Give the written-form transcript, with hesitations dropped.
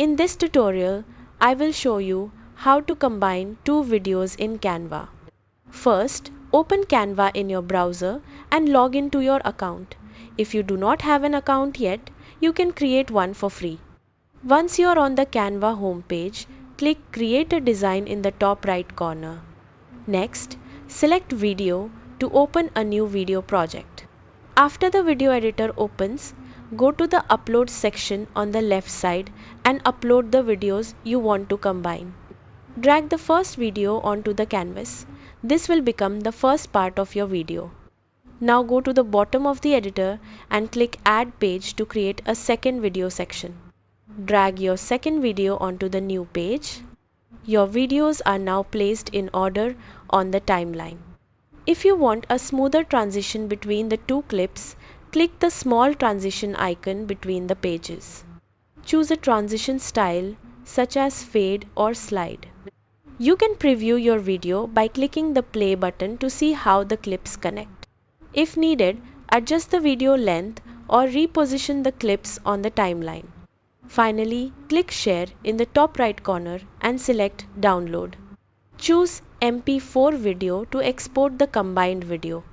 In this tutorial, I will show you how to combine two videos in Canva. First, open Canva in your browser and log into your account. If you do not have an account yet, you can create one for free. Once you are on the Canva homepage, click Create a Design in the top right corner. Next, select Video to open a new video project. After the video editor opens, go to the Upload section on the left side and upload the videos you want to combine. Drag the first video onto the canvas. This will become the first part of your video. Now go to the bottom of the editor and click Add Page to create a second video section. Drag your second video onto the new page. Your videos are now placed in order on the timeline. If you want a smoother transition between the two clips, click the small transition icon between the pages. Choose a transition style such as fade or slide. You can preview your video by clicking the play button to see how the clips connect. If needed, adjust the video length or reposition the clips on the timeline. Finally, click Share in the top right corner and select Download. Choose MP4 video to export the combined video.